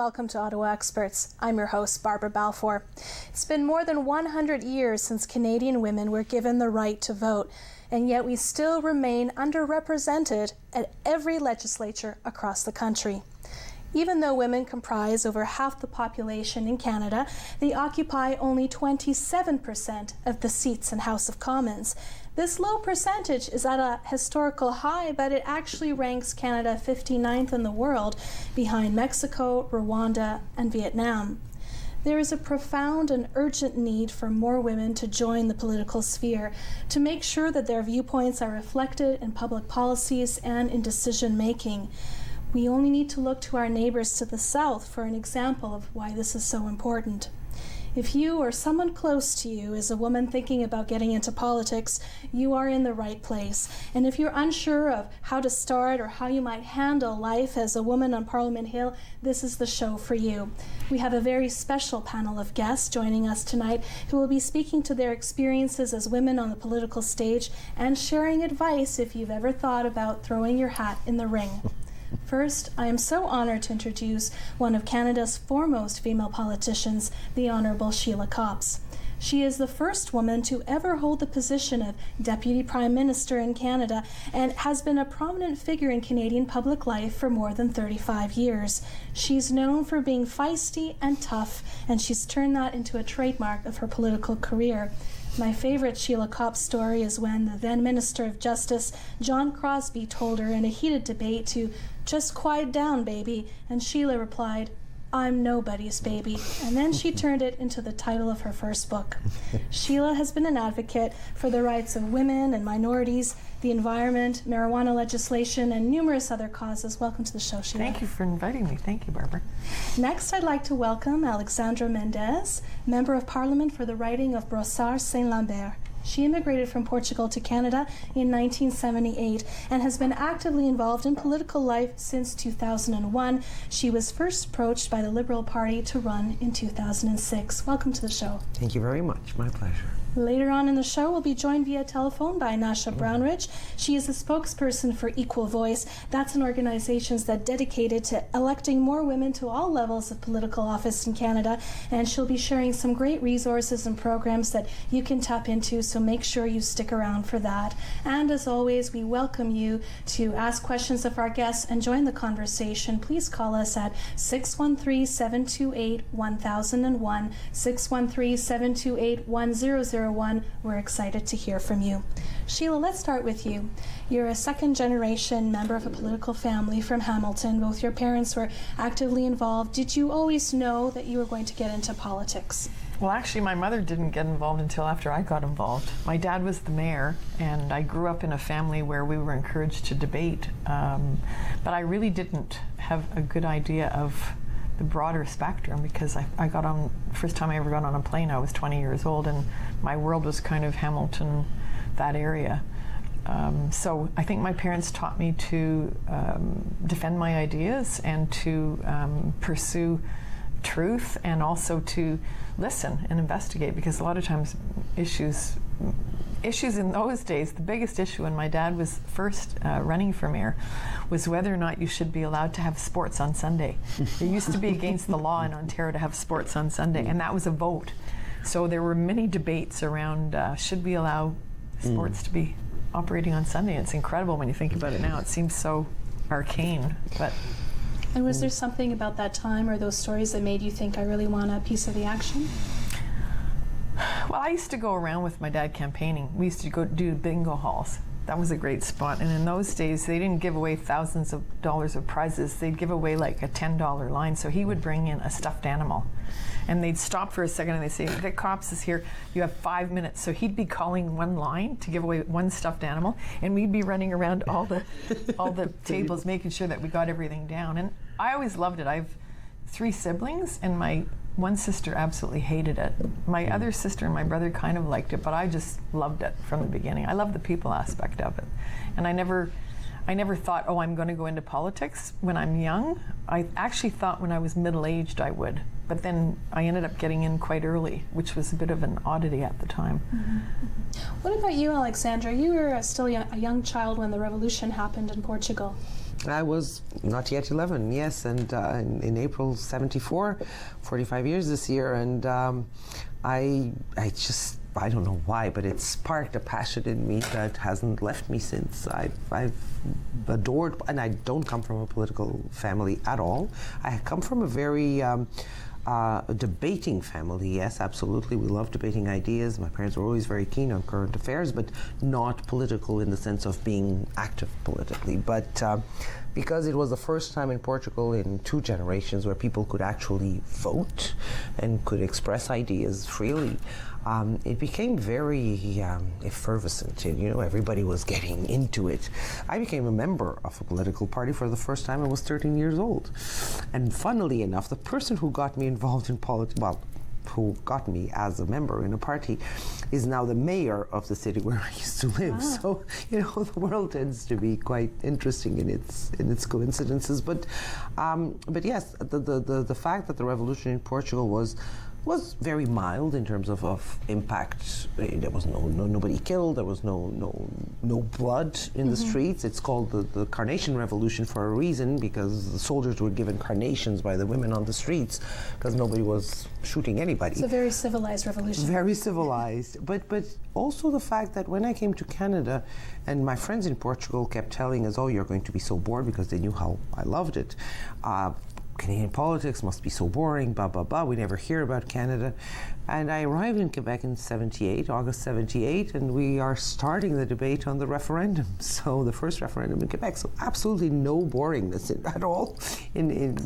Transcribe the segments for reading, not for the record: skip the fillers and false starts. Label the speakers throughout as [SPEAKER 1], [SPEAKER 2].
[SPEAKER 1] welcome to Ottawa Experts. I'm your host, Barbara Balfour. It's been more than 100 years since Canadian women were given the right to vote, and yet we still remain underrepresented at every legislature across the country. Even though women comprise over half the population in Canada, they occupy only 27% of the seats in House of Commons. This low percentage is at a historical high, but it actually ranks Canada 59th in the world, behind Mexico, Rwanda, and Vietnam. There is a profound and urgent need for more women to join the political sphere, to make sure that their viewpoints are reflected in public policies and in decision making. We only need to look to our neighbors to the south for an example of why this is so important. If you or someone close to you is a woman thinking about getting into politics, you are in the right place. And if you're unsure of how to start or how you might handle life as a woman on Parliament Hill, this is the show for you. We have a very special panel of guests joining us tonight who will be speaking to their experiences as women on the political stage and sharing advice if you've ever thought about throwing your hat in the ring. First, I am so honored to introduce one of Canada's foremost female politicians, the Honourable Sheila Copps. She is the first woman to ever hold the position of Deputy Prime Minister in Canada and has been a prominent figure in Canadian public life for more than 35 years. She's known for being feisty and tough, and she's turned that into a trademark of her political career. My favorite Sheila Copps story is when the then Minister of Justice, John Crosbie, told her in a heated debate to just quiet down, baby, and Sheila replied, "I'm nobody's baby," and then she turned it into the title of her first book. Sheila has been an advocate for the rights of women and minorities, the environment, marijuana legislation, and numerous other causes. Welcome to the show, Sheila.
[SPEAKER 2] Thank you for inviting me. Thank you, Barbara.
[SPEAKER 1] Next, I'd like to welcome Alexandra Mendez, Member of Parliament for the riding of Brossard-Saint-Lambert. She immigrated from Portugal to Canada in 1978 and has been actively involved in political life since 2001. She was first approached by the Liberal Party to run in 2006. Welcome to the show.
[SPEAKER 3] Thank you very much. My pleasure.
[SPEAKER 1] Later on in the show, we'll be joined via telephone by Nasha Brownridge. She is a spokesperson for Equal Voice. That's an organization that's dedicated to electing more women to all levels of political office in Canada, and she'll be sharing some great resources and programs that you can tap into, so make sure you stick around for that. And as always, we welcome you to ask questions of our guests and join the conversation. Please call us at 613-728-1001, 613-728-1001. We're excited to hear from you. Sheila, let's start with you. You're a second-generation member of a political family from Hamilton. Both your parents were actively involved. Did you always know that you were going to get into politics?
[SPEAKER 2] Well, actually, my mother didn't get involved until after I got involved. My dad was the mayor, and I grew up in a family where we were encouraged to debate. But I really didn't have a good idea of the broader spectrum, because I got on, first time I ever got on a plane, I was 20 years old, and my world was kind of Hamilton, that area. So I think my parents taught me to defend my ideas and to pursue truth, and also to listen and investigate, because a lot of times issues in those days, the biggest issue when my dad was first running for mayor was whether or not you should be allowed to have sports on Sunday. It used to be against the law in Ontario to have sports on Sunday, and that was a vote. So there were many debates around should we allow sports to be operating on Sunday. It's incredible when you think about it now. It seems so arcane, but...
[SPEAKER 1] And was there something about that time or those stories that made you think, I really want a piece of the action?
[SPEAKER 2] Well, I used to go around with my dad campaigning. We used to go do bingo halls. That was a great spot. And in those days, they didn't give away thousands of dollars of prizes. They'd give away like a $10 line. So he would bring in a stuffed animal. And they'd stop for a second and they'd say, "The Copps is here. You have 5 minutes." So he'd be calling one line to give away one stuffed animal. And we'd be running around all the tables, making sure that we got everything down. And I always loved it. I have 3 siblings, and my one sister absolutely hated it. My other sister and my brother kind of liked it, but I just loved it from the beginning. I love the people aspect of it. And I never thought, oh, I'm going to go into politics when I'm young. I actually thought when I was middle-aged I would. But then I ended up getting in quite early, which was a bit of an oddity at the time.
[SPEAKER 1] What about you, Alexandra? You were still a young child when the revolution happened in Portugal.
[SPEAKER 3] I was not yet 11, yes, and in April 74, 45 years this year, and I don't know why, but it sparked a passion in me that hasn't left me since. I've adored, and I don't come from a political family at all. I come from a very debating family, yes, absolutely. We love debating ideas. My parents were always very keen on current affairs, but not political in the sense of being active politically. But because it was the first time in Portugal in 2 generations where people could actually vote and could express ideas freely, it became very effervescent. And, everybody was getting into it. I became a member of a political party for the first time. I was 13 years old. And funnily enough, the person who got me involved in politics, who got me as a member in a party, is now the mayor of the city where I used to live. Ah. So, the world tends to be quite interesting in its coincidences. But yes, the fact that the revolution in Portugal was very mild in terms of impact. There was nobody killed. There was no blood in the streets. It's called the Carnation Revolution for a reason, because the soldiers were given carnations by the women on the streets because nobody was shooting anybody.
[SPEAKER 1] It's a very civilized revolution.
[SPEAKER 3] Very civilized, but also the fact that when I came to Canada, and my friends in Portugal kept telling us, "Oh, you're going to be so bored," because they knew how I loved it. Canadian politics must be so boring, blah, blah, blah. We never hear about Canada. And I arrived in Quebec in August 78, and we are starting the debate on the referendum. So the first referendum in Quebec. So absolutely no boringness at all in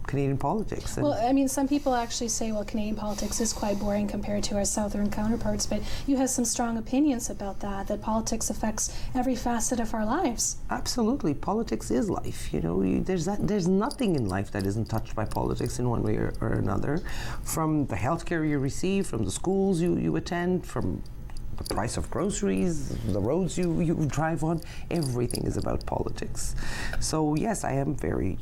[SPEAKER 3] Canadian politics.
[SPEAKER 1] Well, I mean, some people actually say, well, Canadian politics is quite boring compared to our southern counterparts, but you have some strong opinions about that politics affects every facet of our lives.
[SPEAKER 3] Absolutely. Politics is life. There's nothing in life that isn't touched by politics in one way or another. From the healthcare you receive, from the schools you attend, from the price of groceries, the roads you drive on, everything is about politics. So yes, I am very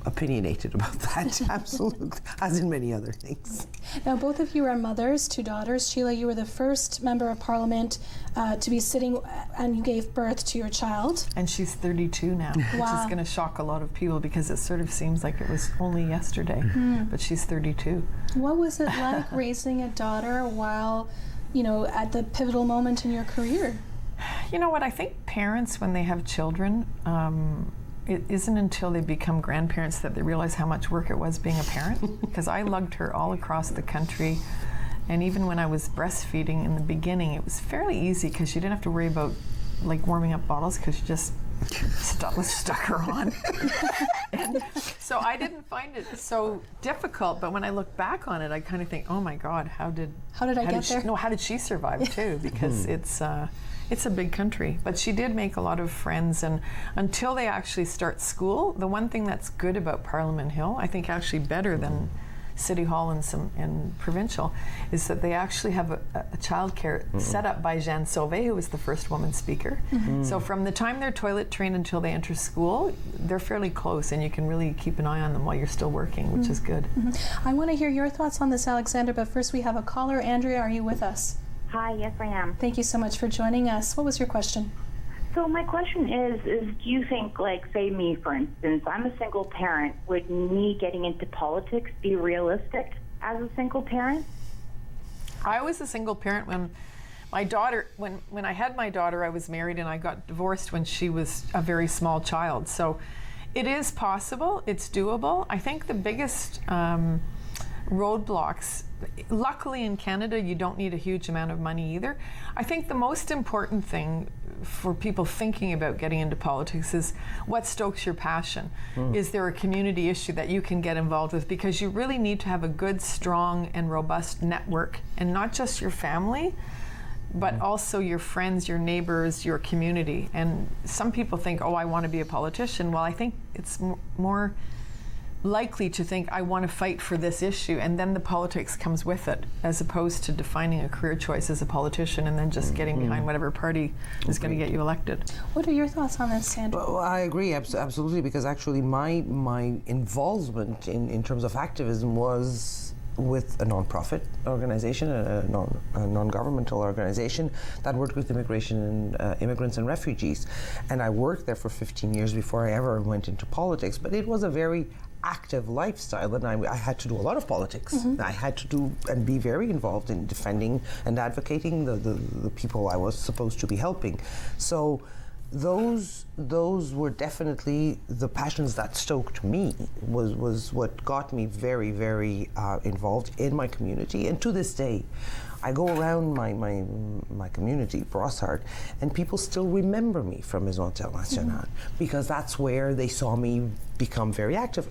[SPEAKER 3] opinionated about that, absolutely, as in many other things.
[SPEAKER 1] Now, both of you are mothers, 2 daughters. Sheila, you were the first member of Parliament to be sitting, and you gave birth to your child.
[SPEAKER 2] And she's 32 now, which is going to shock a lot of people because it sort of seems like it was only yesterday, but she's 32.
[SPEAKER 1] What was it like raising a daughter while, at the pivotal moment in your career?
[SPEAKER 2] You know what, I think parents, when they have children, it isn't until they become grandparents that they realize how much work it was being a parent, because I lugged her all across the country, and even when I was breastfeeding in the beginning, it was fairly easy because you didn't have to worry about warming up bottles because you just stuck her on. And so I didn't find it so difficult, but when I look back on it, I kind of think, oh my God, how did I get there? No, how did she survive too? Because it's a big country. But she did make a lot of friends, and until they actually start school, the one thing that's good about Parliament Hill, I think actually better than City Hall and provincial, is that they actually have a childcare set up by Jeanne Sauvé, who was the first woman speaker. So from the time they're toilet trained until they enter school, they're fairly close, and you can really keep an eye on them while you're still working, which is good.
[SPEAKER 1] I want to hear your thoughts on this, Alexander, but first we have a caller. Andrea, are you with us?
[SPEAKER 4] Hi, yes I am.
[SPEAKER 1] Thank you so much for joining us. What was your question?
[SPEAKER 4] So my question is do you think, say me for instance, I'm a single parent, would me getting into politics be realistic as a single parent?
[SPEAKER 2] I was a single parent when my daughter, when I had my daughter, I was married and I got divorced when she was a very small child. So it is possible, it's doable. I think the biggest roadblocks, luckily in Canada you don't need a huge amount of money either. I think the most important thing for people thinking about getting into politics is what stokes your passion. Is there a community issue that you can get involved with? Because you really need to have a good, strong and robust network, and not just your family, but also your friends, your neighbors, your community. And some people think, oh, I want to be a politician. Well, I think it's more likely to think I want to fight for this issue, and then the politics comes with it, as opposed to defining a career choice as a politician and then just getting behind whatever party is going to get you elected.
[SPEAKER 1] What are your thoughts on this, Sandra?
[SPEAKER 3] Well, I agree absolutely, because actually my involvement in terms of activism was with a non-profit organization, a non-governmental organization that worked with immigration and immigrants and refugees. And I worked there for 15 years before I ever went into politics. But it was a very active lifestyle, and I had to do a lot of politics. I had to do and be very involved in defending and advocating the people I was supposed to be helping. So those were definitely the passions that stoked me, was what got me very, very involved in my community. And to this day, I go around my community, Brossard, and people still remember me from Maison Internationale because that's where they saw me become very active.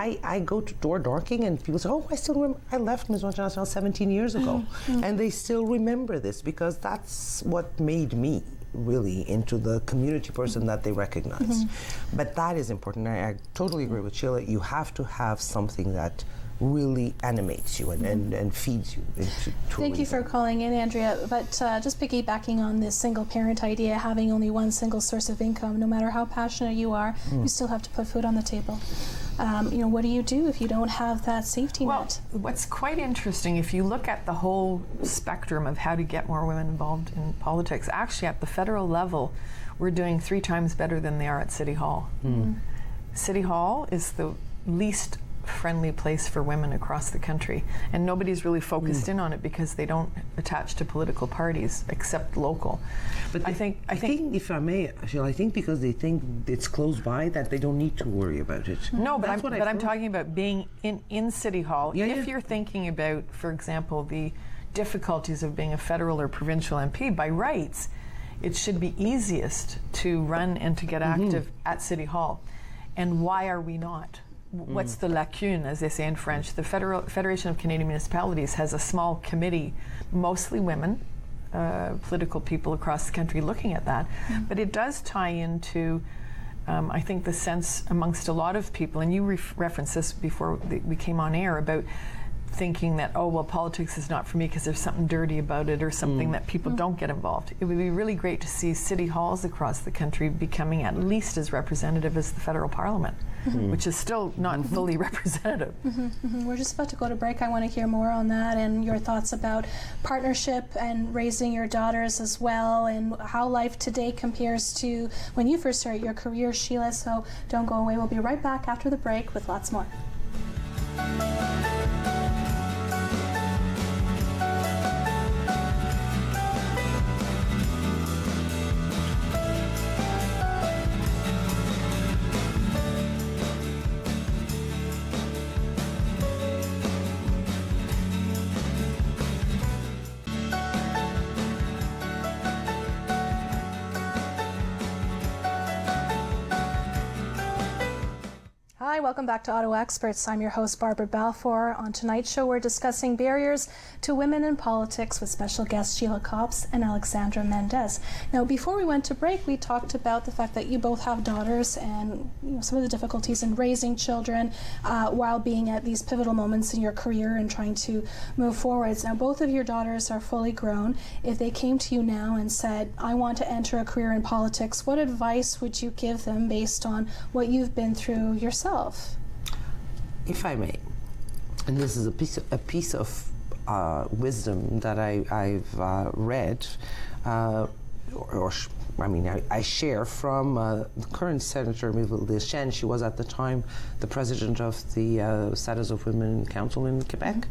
[SPEAKER 3] I go to door knocking and people say, oh, I still remember, I left Maison Internationale 17 years ago. And they still remember this because that's what made me really into the community person that they recognize. But that is important. I totally agree with Sheila. You have to have something that really animates you and feeds you into
[SPEAKER 1] Thank you for calling in, Andrea. But just piggybacking on this single parent idea, having only one single source of income, no matter how passionate you are, you still have to put food on the table. What do you do if you don't have that safety net?
[SPEAKER 2] Well, what's quite interesting, if you look at the whole spectrum of how to get more women involved in politics, actually at the federal level, we're doing 3 times better than they are at City Hall. City Hall is the least friendly place for women across the country, and nobody's really focused in on it because they don't attach to political parties except local.
[SPEAKER 3] But I think if I may, Sheila, I think because they think it's close by that they don't need to worry about it.
[SPEAKER 2] No, but I'm talking about being in City Hall. If you're thinking about, for example, the difficulties of being a federal or provincial MP, by rights, it should be easiest to run and to get active at City Hall. And why are we not? What's the lacune, as they say in French? The Federation of Canadian Municipalities has a small committee, mostly women, political people across the country looking at that. But it does tie into, I think, the sense amongst a lot of people, and you referenced this before we came on air, about thinking that, oh, well, politics is not for me because there's something dirty about it or something that people don't get involved. It would be really great to see city halls across the country becoming at least as representative as the federal parliament, which is still not fully representative.
[SPEAKER 1] We're just about to go to break. I want to hear more on that and your thoughts about partnership and raising your daughters as well, and how life today compares to when you first started your career, Sheila. So don't go away. We'll be right back after the break with lots more. Hi, welcome back to Ottawa Experts. I'm your host, Barbara Balfour. On tonight's show, we're discussing barriers to women in politics with special guests Sheila Copps and Alexandra Mendez. Now, before we went to break, we talked about the fact that you both have daughters and some of the difficulties in raising children while being at these pivotal moments in your career and trying to move forwards. Now, both of your daughters are fully grown. If they came to you now and said, I want to enter a career in politics, what advice would you give them based on what you've been through yourself?
[SPEAKER 3] If I may, and this is a piece of wisdom that I've read, I share from the current Senator Miville Deschênes. She was at the time the president of the Status of Women Council in Quebec,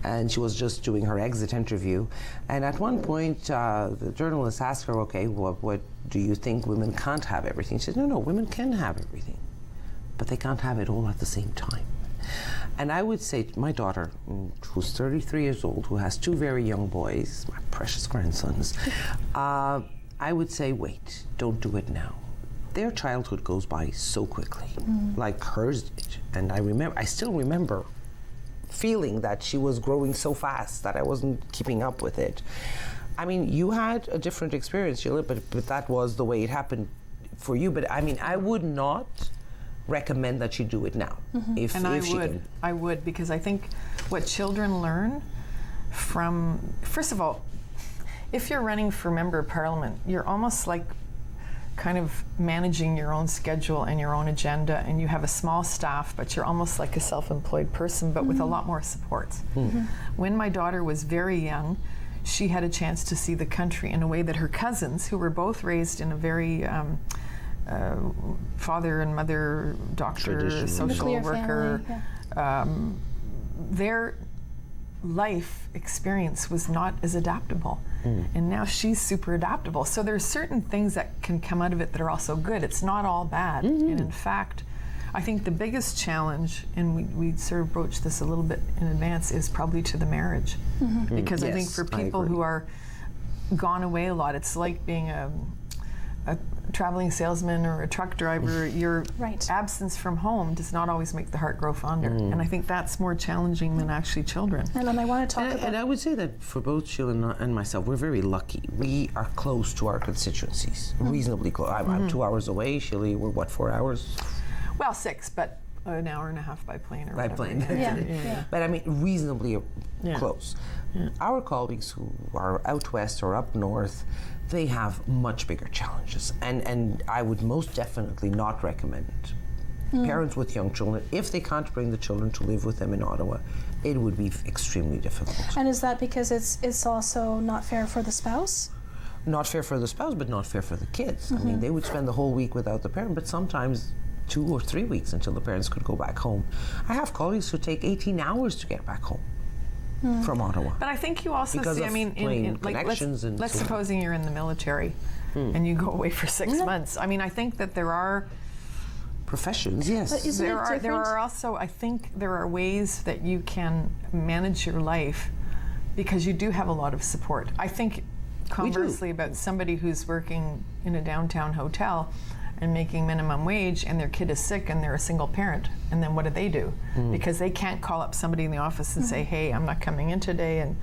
[SPEAKER 3] and she was just doing her exit interview. And at one point, the journalist asked her, okay, what do you think? Women can't have everything. She said, no, women can have everything, but they can't have it all at the same time. And I would say to my daughter, who's 33 years old, who has 2 very young boys, my precious grandsons, I would say, wait, don't do it now. Their childhood goes by so quickly, like hers did. And I still remember feeling that she was growing so fast that I wasn't keeping up with it. I mean, you had a different experience, Sheila, but that was the way it happened for you. But I mean, I would not recommend that you do it now.
[SPEAKER 2] I would, because I think what children learn from, first of all, if you're running for member of parliament, you're almost like kind of managing your own schedule and your own agenda, and you have a small staff, but you're almost like a self-employed person, but with a lot more supports. When my daughter was very young, she had a chance to see the country in a way that her cousins, who were both raised in a very father and mother, doctor, social
[SPEAKER 1] Nuclear
[SPEAKER 2] worker,
[SPEAKER 1] family,
[SPEAKER 2] their life experience was not as adaptable. And now she's super adaptable. So there's certain things that can come out of it that are also good. It's not all bad. And in fact, I think the biggest challenge, and we sort of broached this a little bit in advance, is probably to the marriage. Because I think for people who are gone away a lot, it's like being a traveling salesman or a truck driver. Your absence from home does not always make the heart grow fonder. And I think that's more challenging than actually children.
[SPEAKER 1] And I want to talk about...
[SPEAKER 3] And I would say that for both Sheila and myself, we're very lucky. We are close to our constituencies, reasonably close. I'm 2 hours away. Sheila, we're what, 4 hours?
[SPEAKER 2] Well, 6, but an hour and a half by plane or whatever.
[SPEAKER 3] By plane.
[SPEAKER 1] Yeah.
[SPEAKER 3] But I mean, reasonably close. Our colleagues who are out west or up north, they have much bigger challenges. And I would most definitely not recommend parents with young children, if they can't bring the children to live with them in Ottawa, it would be extremely difficult.
[SPEAKER 1] And is that because it's also not fair for the spouse?
[SPEAKER 3] Not fair for the spouse, but not fair for the kids. I mean, they would spend the whole week without the parent, but sometimes 2 or 3 weeks until the parents could go back home. I have colleagues who take 18 hours to get back home from Ottawa.
[SPEAKER 2] But I think you also
[SPEAKER 3] because
[SPEAKER 2] see,
[SPEAKER 3] of
[SPEAKER 2] I mean, let's supposing you're in the military and you go away for 6 months. I mean, I think that there are
[SPEAKER 3] professions, yes.
[SPEAKER 1] But isn't
[SPEAKER 2] there are also, I think there are ways that you can manage your life because you do have a lot of support. I think conversely about somebody who's working in a downtown hotel and making minimum wage and their kid is sick and they're a single parent, and then what do? Because they can't call up somebody in the office and say, hey, I'm not coming in today, and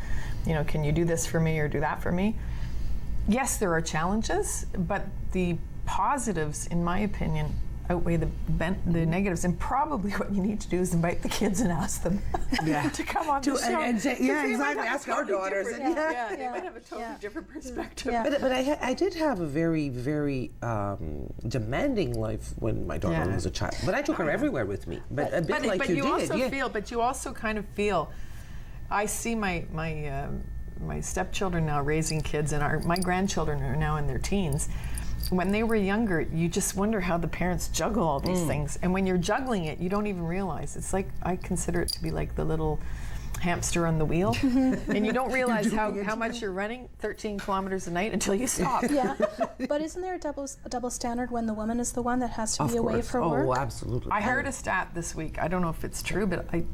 [SPEAKER 2] can you do this for me or do that for me? Yes, there are challenges, but the positives, in my opinion, outweigh the negatives, and probably what you need to do is invite the kids and ask them to come on the show.
[SPEAKER 3] And say, exactly. Ask our daughters.
[SPEAKER 2] They might have a totally different perspective.
[SPEAKER 3] But I did have a very, very demanding life when my daughter was a child. But I took her everywhere with me. But a bit like you did.
[SPEAKER 2] But you also kind of feel. I see my stepchildren now raising kids, and my grandchildren are now in their teens. When they were younger, you just wonder how the parents juggle all these things. And when you're juggling it, you don't even realize. It's like, I consider it to be like the little hamster on the wheel. And you don't realize how much you're running, 13 kilometers a night, until you stop.
[SPEAKER 1] But isn't there a double standard when the woman is the one that has to be away for work?
[SPEAKER 3] Oh, absolutely.
[SPEAKER 2] I heard a stat this week. I don't know if it's true, but it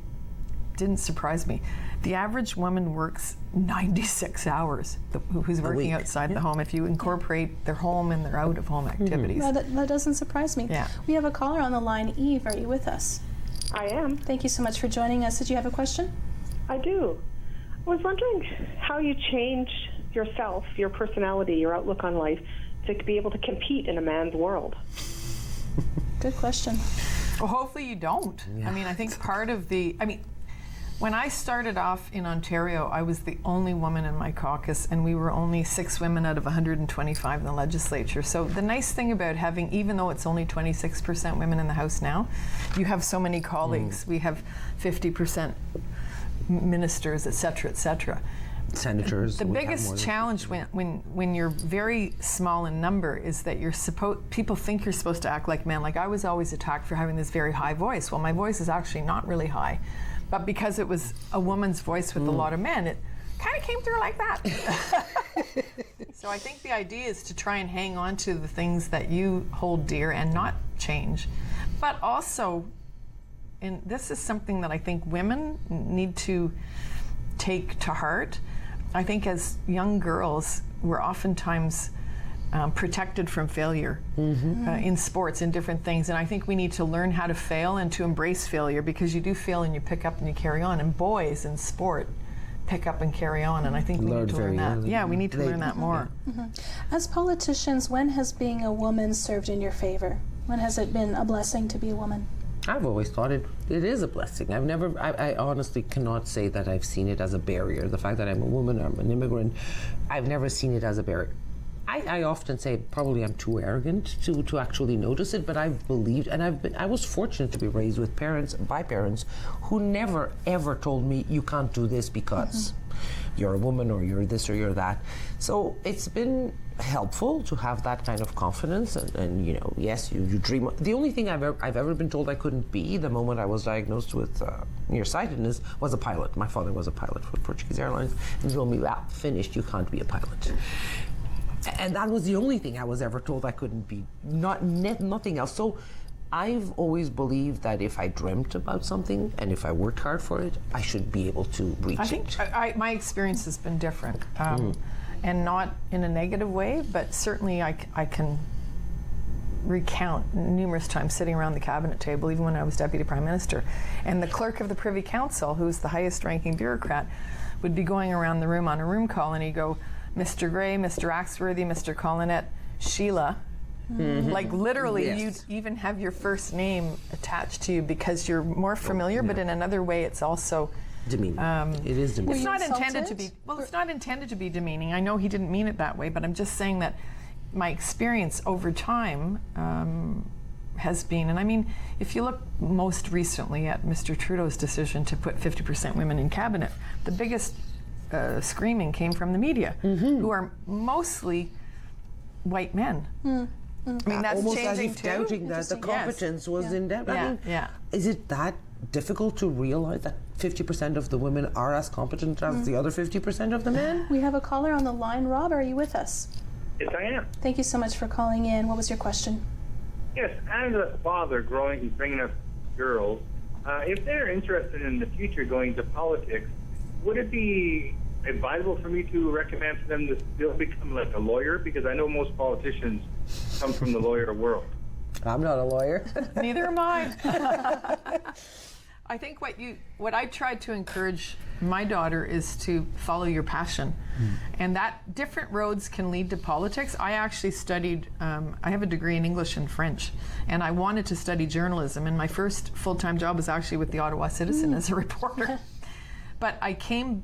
[SPEAKER 2] didn't surprise me. The average woman works 96 hours, who's working outside the home, if you incorporate their home and their out-of-home activities.
[SPEAKER 1] No, that doesn't surprise me. We have a caller on the line. Eve, are you with us?
[SPEAKER 5] I am.
[SPEAKER 1] Thank you so much for joining us. Did you have a question?
[SPEAKER 5] I do. I was wondering how you changed yourself, your personality, your outlook on life, to be able to compete in a man's world.
[SPEAKER 1] Good question.
[SPEAKER 2] Well, hopefully you don't. I mean, I think when I started off in Ontario, I was the only woman in my caucus, and we were only 6 women out of 125 in the legislature. So the nice thing about having, even though it's only 26% women in the House now, you have so many colleagues. We have 50% ministers, et cetera, et cetera.
[SPEAKER 3] Senators.
[SPEAKER 2] The biggest challenge when you're very small in number is that people think you're supposed to act like men. Like, I was always attacked for having this very high voice. Well, my voice is actually not really high. But because it was a woman's voice with a lot of men, it kind of came through like that. So I think the idea is to try and hang on to the things that you hold dear and not change. But also, and this is something that I think women need to take to heart. I think as young girls, we're oftentimes protected from failure in sports and different things, and I think we need to learn how to fail and to embrace failure, because you do fail and you pick up and you carry on, and boys in sport pick up and carry on, and I think we need to learn that. Yeah, we need to learn that more.
[SPEAKER 1] As politicians, when has being a woman served in your favor? When has it been a blessing to be a woman?
[SPEAKER 3] I've always thought it is a blessing. I honestly cannot say that I've seen it as a barrier. The fact that I'm a woman, I'm an immigrant, I've never seen it as a barrier. I often say probably I'm too arrogant to actually notice it, but I've believed, and I was fortunate to be raised with by parents who never ever told me you can't do this because you're a woman or you're this or you're that. So it's been helpful to have that kind of confidence, and you know, yes, you dream. The only thing I've ever been told I couldn't be the moment I was diagnosed with nearsightedness was a pilot. My father was a pilot for Portuguese Airlines, and he told me, "Well, finished. You can't be a pilot." And that was the only thing I was ever told I couldn't be. Nothing else. So I've always believed that if I dreamt about something and if I worked hard for it, I should be able to reach it.
[SPEAKER 2] I think my experience has been different, and not in a negative way, but certainly I can recount numerous times sitting around the cabinet table, even when I was Deputy Prime Minister, and the clerk of the Privy Council, who's the highest ranking bureaucrat, would be going around the room on a room call, and he'd go, "Mr. Gray, Mr. Axworthy, Mr. Collinet, Sheila." Like literally,
[SPEAKER 3] Yes.
[SPEAKER 2] you'd even have your first name attached to you because you're more familiar, but in another way it's also
[SPEAKER 3] Demeaning. It is demeaning.
[SPEAKER 2] it's
[SPEAKER 1] you
[SPEAKER 2] not intended to be
[SPEAKER 1] insulted?
[SPEAKER 2] it's not intended to be demeaning. I know he didn't mean it that way, but I'm just saying that my experience over time has been, and I mean, if you look most recently at Mr. Trudeau's decision to put 50% women in cabinet, the biggest screaming came from the media, who are mostly white men. I mean, that's
[SPEAKER 3] almost as
[SPEAKER 2] changing
[SPEAKER 3] if
[SPEAKER 2] too.
[SPEAKER 3] doubting that the competence was in depth. I mean, is it that difficult to realize that 50% of the women are as competent as the other 50% of the men?
[SPEAKER 1] We have a caller on the line. Rob, are you with us?
[SPEAKER 6] Yes, I am.
[SPEAKER 1] Thank you so much for calling in. What was your question?
[SPEAKER 6] Yes, as a father bringing up girls, if they're interested in the future going to politics, would it be advisable for me to recommend for them to still become like a lawyer? Because I know most politicians come from the lawyer world.
[SPEAKER 3] I'm not a lawyer.
[SPEAKER 2] Neither am I. I think what I tried to encourage my daughter is to follow your passion, and that different roads can lead to politics. I actually studied, I have a degree in English and French, and I wanted to study journalism, and my first full-time job was actually with the Ottawa Citizen as a reporter. But I came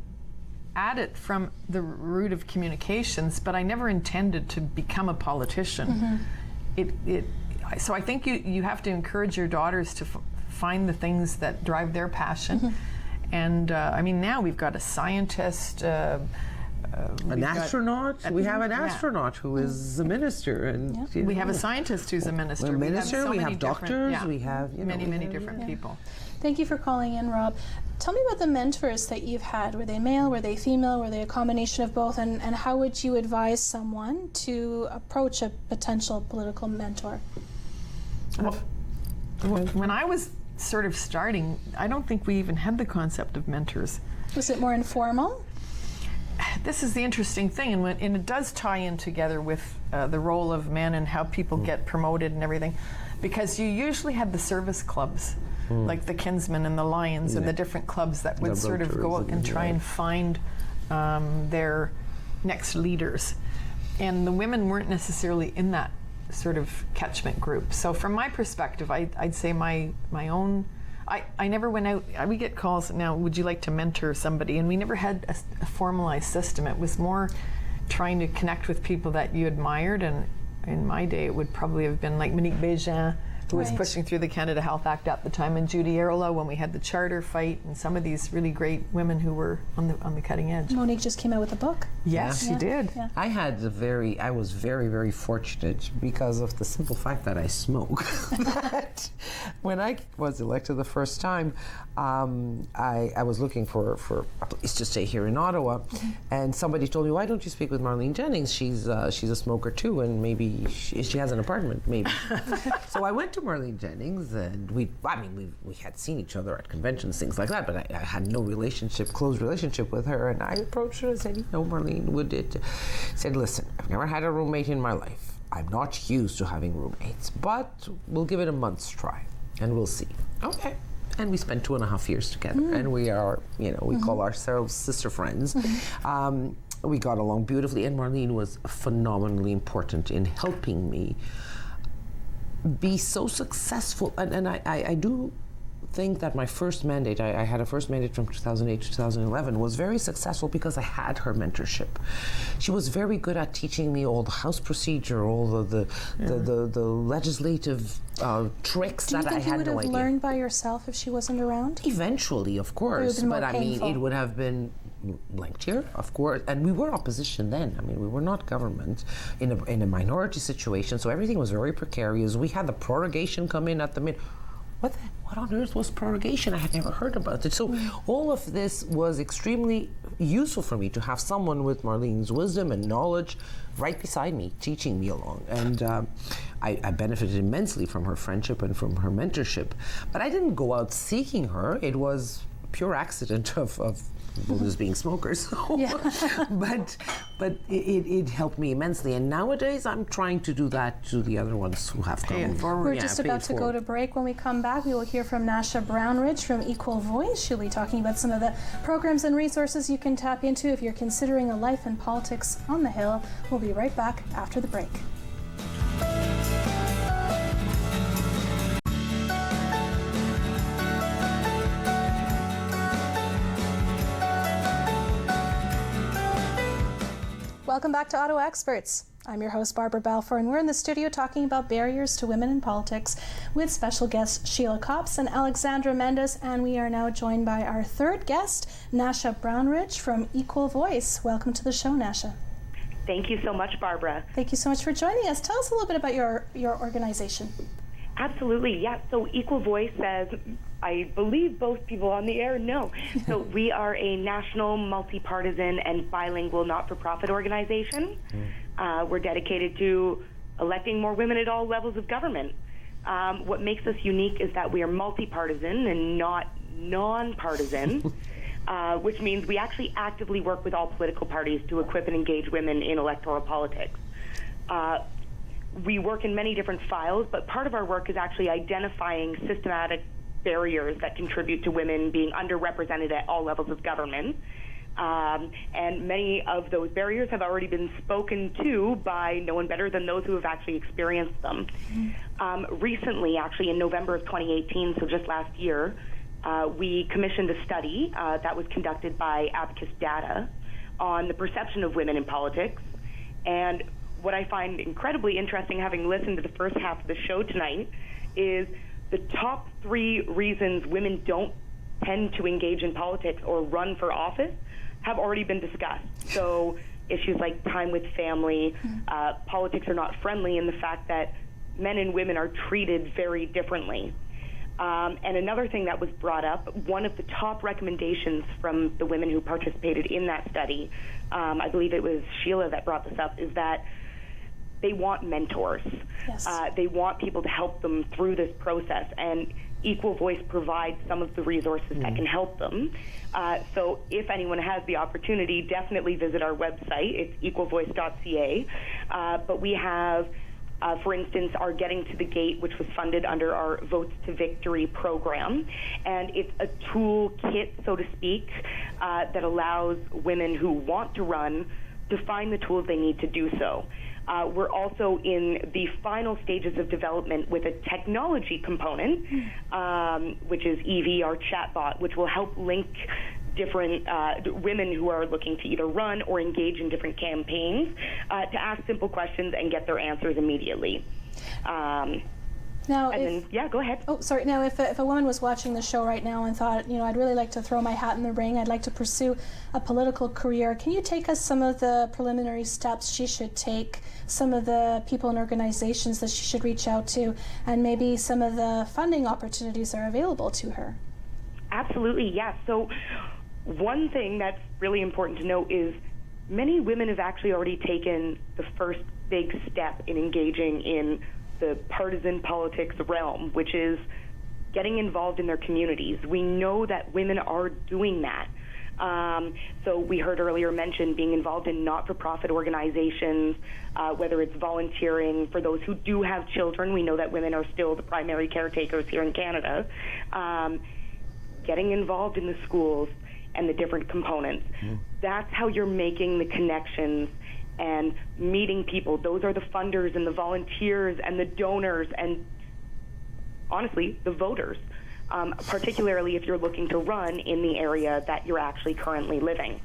[SPEAKER 2] at it from the route of communications, but I never intended to become a politician. So I think you have to encourage your daughters to find the things that drive their passion. And I mean, now we've got a scientist,
[SPEAKER 3] An astronaut? We have an astronaut who is a minister, and
[SPEAKER 2] we have a scientist who's a minister.
[SPEAKER 3] A minister,
[SPEAKER 2] so
[SPEAKER 3] we
[SPEAKER 2] many
[SPEAKER 3] have
[SPEAKER 2] different-
[SPEAKER 3] doctors, we have
[SPEAKER 2] many different people.
[SPEAKER 1] Thank you for calling in, Rob. Tell me about the mentors that you've had. Were they male? Were they female? Were they a combination of both? And how would you advise someone to approach a potential political mentor?
[SPEAKER 2] Well, when I was sort of starting, I don't think we even had the concept of mentors.
[SPEAKER 1] Was it more informal?
[SPEAKER 2] This is the interesting thing, and it does tie in together with the role of men and how people get promoted and everything, because you usually had the service clubs, like the Kinsmen and the Lions and the different clubs that would sort of go out and try and find their next leaders, and the women weren't necessarily in that sort of catchment group. So from my perspective, I'd say my own. I never went out. We get calls now, would you like to mentor somebody? And we never had a formalized system. It was more trying to connect with people that you admired. And in my day, it would probably have been like Monique Béjean, who was pushing through the Canada Health Act at the time, and Judy Arola when we had the charter fight, and some of these really great women who were on the cutting edge.
[SPEAKER 1] Monique just came out with a book.
[SPEAKER 2] Yes, she did.
[SPEAKER 1] Yeah.
[SPEAKER 3] I was very, very fortunate because of the simple fact that I smoke. That when I was elected the first time, I was looking for a place to stay here in Ottawa, and somebody told me, why don't you speak with Marlene Jennings? She's a smoker too, and maybe she has an apartment, maybe. So I went to Marlene Jennings, and we had seen each other at conventions, things like that, but I had no close relationship with her, and I approached her and said, Marlene, would it? Said, listen, I've never had a roommate in my life. I'm not used to having roommates, but we'll give it a month's try, and we'll see. Okay. And we spent 2.5 years together, and we are, we call ourselves sister friends. We got along beautifully, and Marlene was phenomenally important in helping me be so successful. And I do think that my first mandate, I had a first mandate from 2008 to 2011, was very successful because I had her mentorship. She was very good at teaching me all the House procedure, all the legislative tricks that I had no idea.
[SPEAKER 1] Do you think you would have learned by yourself if she wasn't around?
[SPEAKER 3] Eventually, of course, but I mean, it would have been lengthier, of course, and we were opposition then. I mean, we were not government in a minority situation, so everything was very precarious. We had the prorogation come in at the mid. What on earth was prorogation? I had never heard about it. So all of this was extremely useful for me to have someone with Marlene's wisdom and knowledge right beside me, teaching me along. And I benefited immensely from her friendship and from her mentorship. But I didn't go out seeking her. It was pure accident of voters being smokers. But it helped me immensely. And nowadays I'm trying to do that to the other ones who have come forward.
[SPEAKER 1] We're just about to go to break. When we come back, we will hear from Nasha Brownridge from Equal Voice. She'll be talking about some of the programs and resources you can tap into if you're considering a life in politics on the Hill. We'll be right back after the break. Welcome back to Ottawa Experts. I'm your host, Barbara Balfour, and we're in the studio talking about barriers to women in politics with special guests Sheila Copps and Alexandra Mendes, and we are now joined by our third guest, Nasha Brownridge from Equal Voice. Welcome to the show, Nasha.
[SPEAKER 7] Thank you so much, Barbara.
[SPEAKER 1] Thank you so much for joining us. Tell us a little bit about your organization.
[SPEAKER 7] Absolutely, yeah. So Equal Voice, as I believe both people on the air know. So we are a national, multi-partisan, and bilingual not-for-profit organization. We're dedicated to electing more women at all levels of government. What makes us unique is that we are multi-partisan and not non-partisan, which means we actually actively work with all political parties to equip and engage women in electoral politics. We work in many different files, but part of our work is actually identifying systematic barriers that contribute to women being underrepresented at all levels of government. And many of those barriers have already been spoken to by no one better than those who have actually experienced them. Recently, actually in November of 2018, so just last year, we commissioned a study that was conducted by Abacus Data on the perception of women in politics. And what I find incredibly interesting, having listened to the first half of the show tonight, is the top 3 reasons women don't tend to engage in politics or run for office have already been discussed. So issues like time with family, politics are not friendly, and the fact that men and women are treated very differently. And another thing that was brought up, one of the top recommendations from the women who participated in that study, I believe it was Sheila that brought this up, is that they want mentors.
[SPEAKER 1] Yes.
[SPEAKER 7] They want people to help them through this process, and Equal Voice provides some of the resources that can help them. So if anyone has the opportunity, definitely visit our website. It's equalvoice.ca. But we have, for instance, our Getting to the Gate, which was funded under our Votes to Victory program. And it's a toolkit, so to speak, that allows women who want to run to find the tools they need to do so. We're also in the final stages of development with a technology component, which is Evie, our chatbot, which will help link different women who are looking to either run or engage in different campaigns to ask simple questions and get their answers immediately.
[SPEAKER 1] Now,
[SPEAKER 7] go ahead.
[SPEAKER 1] Oh, sorry. Now, if a woman was watching the show right now and thought, I'd really like to throw my hat in the ring, I'd like to pursue a political career, can you take us some of the preliminary steps she should take, some of the people and organizations that she should reach out to, and maybe some of the funding opportunities that are available to her?
[SPEAKER 7] Absolutely, yes. So one thing that's really important to note is many women have actually already taken the first big step in engaging in the partisan politics realm, which is getting involved in their communities. We know that women are doing that. So we heard earlier mentioned being involved in not-for-profit organizations, whether it's volunteering for those who do have children. We know that women are still the primary caretakers here in Canada. Getting involved in the schools and the different components. That's how you're making the connections and meeting people. Those are the funders and the volunteers and the donors and, honestly, the voters. particularly if you're looking to run in the area that you're actually currently living.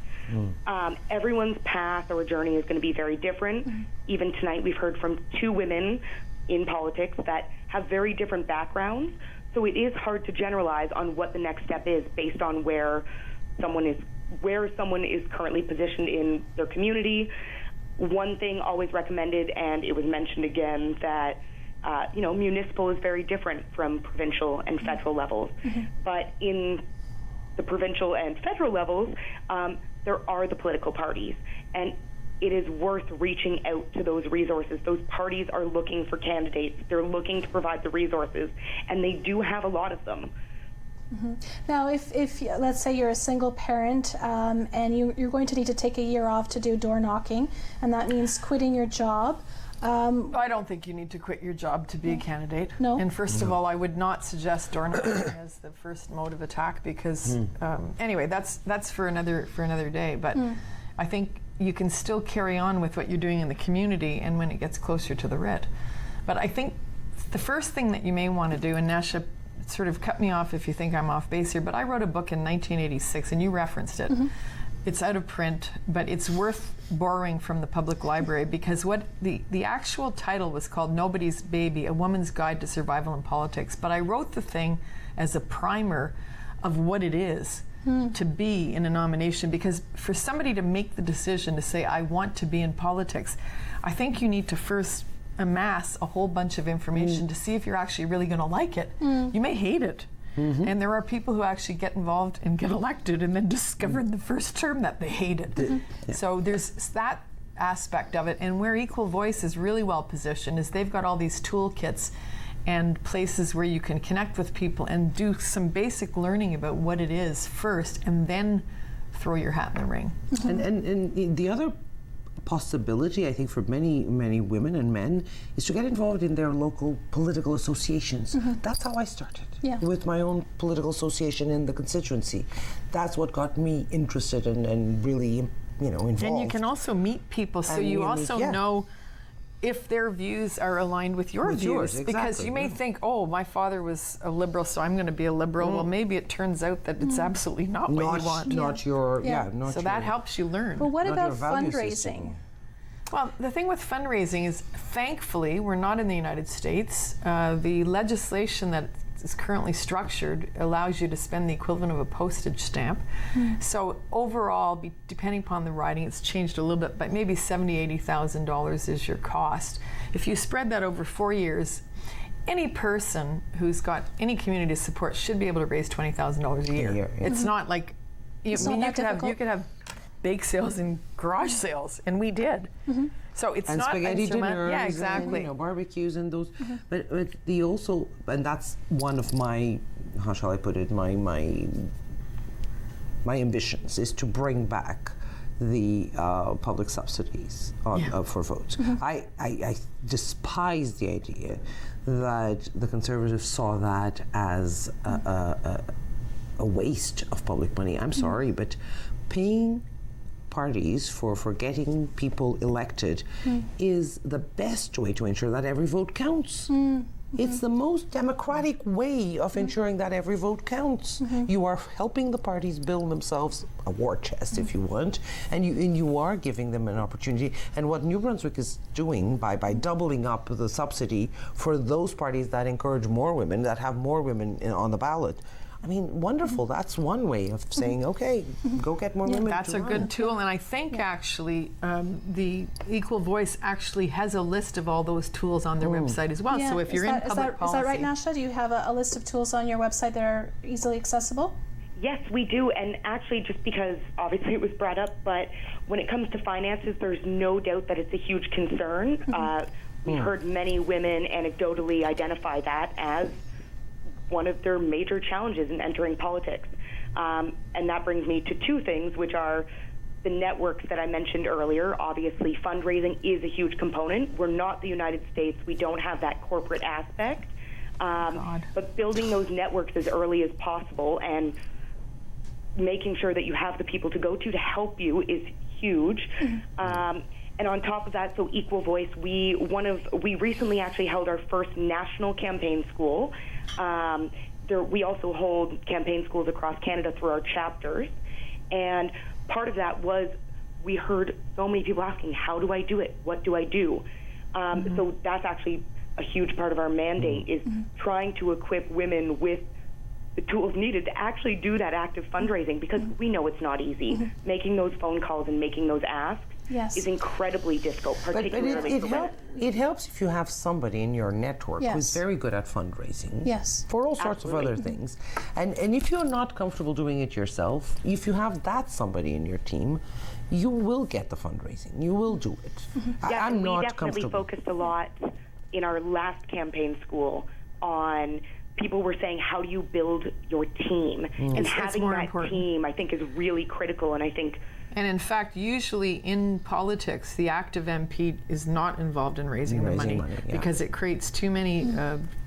[SPEAKER 7] Everyone's path or journey is going to be very different. Even tonight, we've heard from 2 women in politics that have very different backgrounds. So it is hard to generalize on what the next step is based on where someone is currently positioned in their community. One thing always recommended, and it was mentioned again, that municipal is very different from provincial and federal levels. But in the provincial and federal levels, there are the political parties, and it is worth reaching out to those resources. Those parties are looking for candidates. They're looking to provide the resources, and they do have a lot of them.
[SPEAKER 1] Now, if let's say you're a single parent and you're going to need to take a year off to do door knocking, and that means quitting your job.
[SPEAKER 2] I don't think you need to quit your job to be a candidate.
[SPEAKER 1] No.
[SPEAKER 2] And first of all, I would not suggest door knocking as the first mode of attack because, anyway, that's for another day. But I think you can still carry on with what you're doing in the community, and when it gets closer to the writ. But I think the first thing that you may want to do, and Nasha, sort of cut me off if you think I'm off base here, but I wrote a book in 1986, and you referenced it. It's out of print, but it's worth borrowing from the public library because what the actual title was called Nobody's Baby, A Woman's Guide to Survival in Politics. But I wrote the thing as a primer of what it is to be in a nomination, because for somebody to make the decision to say, I want to be in politics, I think you need to first amass a whole bunch of information to see if you're actually really going to like it. You may hate it. And there are people who actually get involved and get elected and then discover in the first term that they hate it. So there's that aspect of it. And where Equal Voice is really well positioned is they've got all these toolkits and places where you can connect with people and do some basic learning about what it is first, and then throw your hat in the ring.
[SPEAKER 3] And the other possibility, I think, for many women and men is to get involved in their local political associations. That's how I started, with my own political association in the constituency. That's what got me interested and really, involved.
[SPEAKER 2] And you can also meet people, so you also know if their views are aligned with your views.
[SPEAKER 3] Yours, exactly.
[SPEAKER 2] Because you may think, oh, my father was a liberal, so I'm going to be a liberal. Well, maybe it turns out that it's absolutely not what you want.
[SPEAKER 3] Not your, not
[SPEAKER 2] so
[SPEAKER 3] your,
[SPEAKER 2] that helps you learn.
[SPEAKER 1] But what about fundraising?
[SPEAKER 3] System.
[SPEAKER 2] Well, the thing with fundraising is, thankfully, we're not in the United States. The legislation that is currently structured allows you to spend the equivalent of a postage stamp. So overall, depending upon the riding, it's changed a little bit, but maybe $70,000, $80,000 is your cost. If you spread that over 4 years, any person who's got any community support should be able to raise $20,000 a year. It's not like you could have bake sales and garage sales, and we did. So it's
[SPEAKER 3] and
[SPEAKER 2] not
[SPEAKER 3] spaghetti dinners,
[SPEAKER 2] yeah, exactly.
[SPEAKER 3] And, barbecues and those. But the also, and that's one of my, how shall I put it, my ambitions is to bring back the public subsidies for votes. I despise the idea that the Conservatives saw that as a waste of public money. I'm sorry, but paying parties for getting people elected is the best way to ensure that every vote counts. It's the most democratic way of ensuring that every vote counts. You are helping the parties build themselves a war chest, if you want, and you are giving them an opportunity. And what New Brunswick is doing by doubling up the subsidy for those parties that encourage more women, that have more women on the ballot, I mean, wonderful. That's one way of saying, okay, go get more women.
[SPEAKER 2] That's a good tool, and I think actually the Equal Voice actually has a list of all those tools on their website as well. So if you're in public policy,
[SPEAKER 1] is that right, Nasha? Do you have a list of tools on your website that are easily accessible?
[SPEAKER 7] Yes, we do, and actually just because obviously it was brought up, but when it comes to finances, there's no doubt that it's a huge concern. We've heard many women anecdotally identify that as one of their major challenges in entering politics. And that brings me to two things, which are the networks that I mentioned earlier. Obviously, fundraising is a huge component. We're not the United States. We don't have that corporate aspect. But building those networks as early as possible and making sure that you have the people to go to help you is huge. And on top of that, so Equal Voice, we recently actually held our first national campaign school, we also hold campaign schools across Canada through our chapters. And part of that was we heard so many people asking, how do I do it? What do I do? So that's actually a huge part of our mandate is trying to equip women with the tools needed to actually do that active fundraising, because we know it's not easy. Making those phone calls and making those asks is incredibly difficult, particularly for women.
[SPEAKER 3] It helps if you have somebody in your network who's very good at fundraising for all sorts of other things. And if you're not comfortable doing it yourself, if you have that somebody in your team, you will get the fundraising. You will do it. I'm not comfortable.
[SPEAKER 7] We definitely focused a lot in our last campaign school on people were saying, how do you build your team? And having that team, I think, is really critical. And I think...
[SPEAKER 2] And in fact, usually in politics, the active MP is not involved in raising the money because it creates too many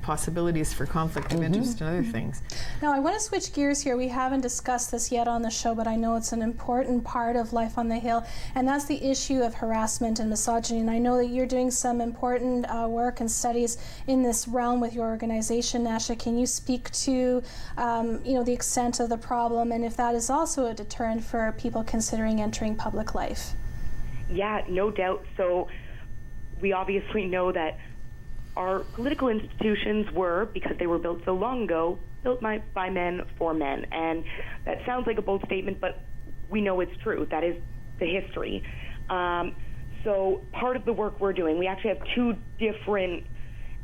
[SPEAKER 2] possibilities for conflict of interest and other things.
[SPEAKER 1] Now, I want to switch gears here. We haven't discussed this yet on the show, but I know it's an important part of Life on the Hill, and that's the issue of harassment and misogyny. And I know that you're doing some important work and studies in this realm with your organization, Nasha. Can you speak to the extent of the problem, and if that is also a deterrent for people considering entering public life?
[SPEAKER 7] Yeah, no doubt. So we obviously know that our political institutions were, because they were built so long ago, built by men for men. And that sounds like a bold statement, but we know it's true. That is the history. So part of the work we're doing, we actually have two different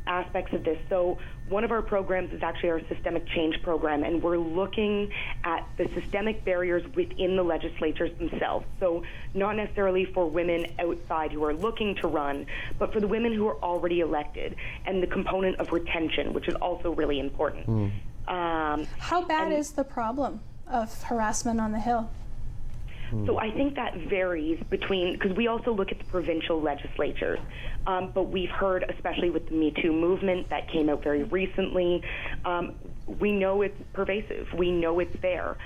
[SPEAKER 7] aspects of this. So one of our programs is actually our systemic change program, and we're looking at the systemic barriers within the legislatures themselves. So not necessarily for women outside who are looking to run, but for the women who are already elected, and the component of retention, which is also really important.
[SPEAKER 1] How bad is the problem of harassment on the Hill?
[SPEAKER 7] So I think that varies between, because we also look at the provincial legislatures, but we've heard, especially with the Me Too movement that came out very recently, we know it's pervasive. We know it's there.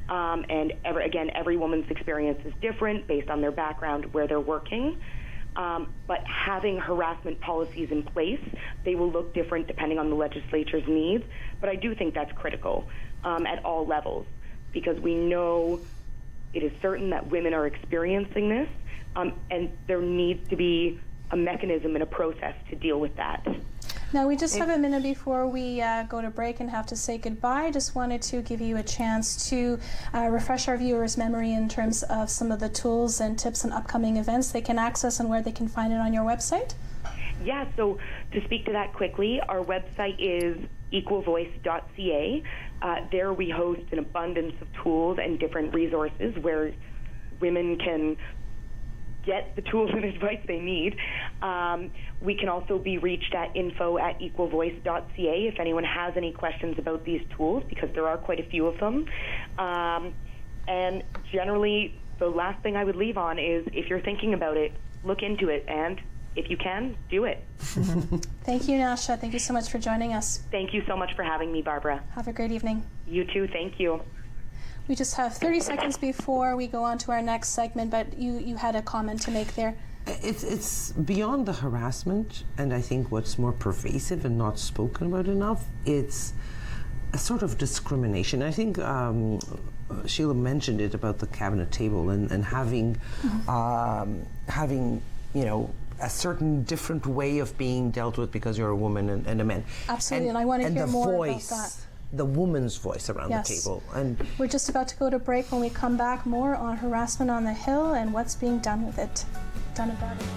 [SPEAKER 7] And every woman's experience is different based on their background, where they're working. But having harassment policies in place, they will look different depending on the legislature's needs. But I do think that's critical at all levels, because we know it is certain that women are experiencing this, and there needs to be a mechanism and a process to deal with that.
[SPEAKER 1] Now, we just have a minute before we go to break and have to say goodbye. Just wanted to give you a chance to refresh our viewers' memory in terms of some of the tools and tips and upcoming events they can access and where they can find it on your website.
[SPEAKER 7] Yeah, so to speak to that quickly, our website is equalvoice.ca. There we host an abundance of tools and different resources where women can get the tools and advice they need. We can also be reached at info@equalvoice.ca if anyone has any questions about these tools, because there are quite a few of them. And generally, the last thing I would leave on is, if you're thinking about it, look into it, and if you can, do it.
[SPEAKER 1] Thank you, Nasha. Thank you so much for joining us.
[SPEAKER 7] Thank you so much for having me, Barbara.
[SPEAKER 1] Have a great evening.
[SPEAKER 7] You too. Thank you.
[SPEAKER 1] We just have 30 seconds before we go on to our next segment, but you had a comment to make there.
[SPEAKER 3] It's beyond the harassment, and I think what's more pervasive and not spoken about enough, it's a sort of discrimination. I think Sheila mentioned it about the cabinet table and having a certain different way of being dealt with because you're a woman and a man.
[SPEAKER 1] Absolutely, and I want to hear more about that.
[SPEAKER 3] The woman's voice around the table. And
[SPEAKER 1] we're just about to go to break. When we come back, more on harassment on the Hill and what's being done with it. Done about it.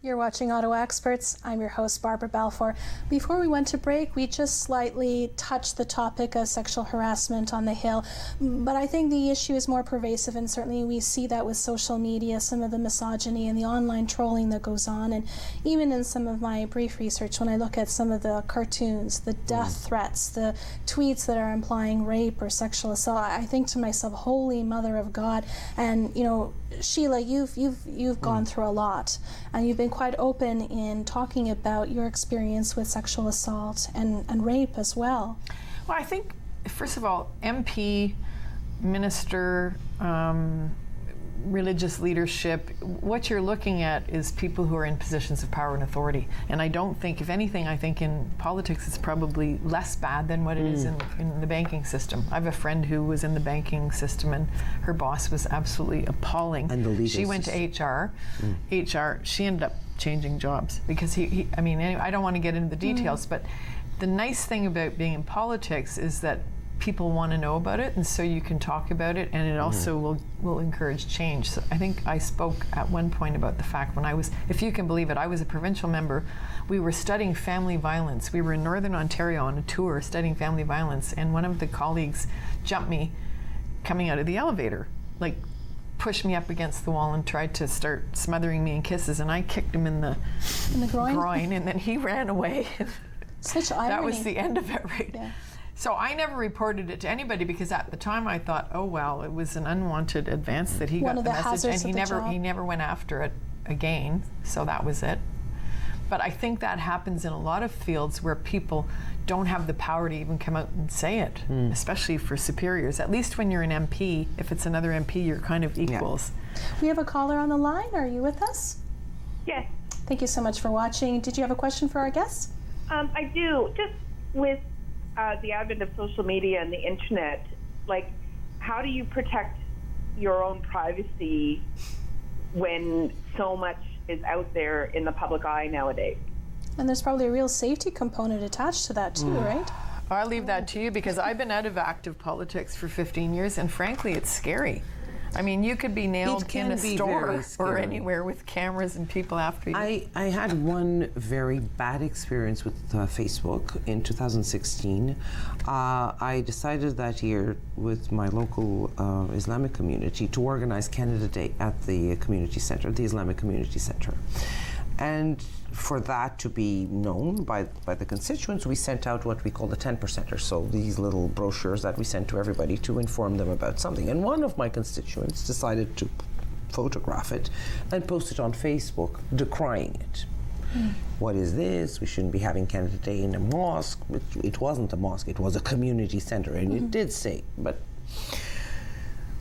[SPEAKER 1] You're watching Ottawa Experts. I'm your host, Barbara Balfour. Before we went to break, we just slightly touched the topic of sexual harassment on the Hill, but I think the issue is more pervasive, and certainly we see that with social media, some of the misogyny and the online trolling that goes on, and even in some of my brief research, when I look at some of the cartoons, the death threats, the tweets that are implying rape or sexual assault, I think to myself, Holy Mother of God. And Sheila, you've gone through a lot, and you've been quite open in talking about your experience with sexual assault and rape as well.
[SPEAKER 2] Well, I think, first of all, MP, minister, religious leadership, what you're looking at is people who are in positions of power and authority. And I don't think, if anything, I think in politics it's probably less bad than what it is in the banking system. I have a friend who was in the banking system and her boss was absolutely appalling.
[SPEAKER 3] And the legal
[SPEAKER 2] she went to HR. HR, she ended up changing jobs because I mean, anyway, I don't want to get into the details, but the nice thing about being in politics is that people want to know about it, and so you can talk about it, and it also will encourage change. So I think I spoke at one point about the fact when I was, if you can believe it, I was a provincial member. We were studying family violence. We were in Northern Ontario on a tour studying family violence, and one of the colleagues jumped me coming out of the elevator, like pushed me up against the wall and tried to start smothering me in kisses, and I kicked him in the groin, and then he ran away.
[SPEAKER 1] Such irony.
[SPEAKER 2] That was the end of it, right?
[SPEAKER 1] Yeah.
[SPEAKER 2] So I never reported it to anybody because at the time I thought, oh well, it was an unwanted advance that he got the message, and he never went after it again. So that was it. But I think that happens in a lot of fields where people don't have the power to even come out and say it, especially for superiors. At least when you're an MP, if it's another MP, you're kind of equals.
[SPEAKER 1] Yeah. We have a caller on the line. Are you with us?
[SPEAKER 5] Yes.
[SPEAKER 1] Thank you so much for watching. Did you have a question for our guests?
[SPEAKER 5] I do. Just with the advent of social media and the internet, like, how do you protect your own privacy when so much is out there in the public eye nowadays?
[SPEAKER 1] And there's probably a real safety component attached to that too, right?
[SPEAKER 2] I'll leave that to you because I've been out of active politics for 15 years, and frankly, it's scary. I mean, you could be nailed in a store or anywhere with cameras and people after you.
[SPEAKER 3] I had one very bad experience with Facebook in 2016. I decided that year with my local Islamic community to organize Canada Day at the community center, the Islamic Community Center. And for that to be known by the constituents, we sent out what we call the 10%ers, so these little brochures that we sent to everybody to inform them about something. And one of my constituents decided to photograph it and post it on Facebook, decrying it. What is this? We shouldn't be having Canada Day in a mosque. It wasn't a mosque, it was a community center, and it did say, but...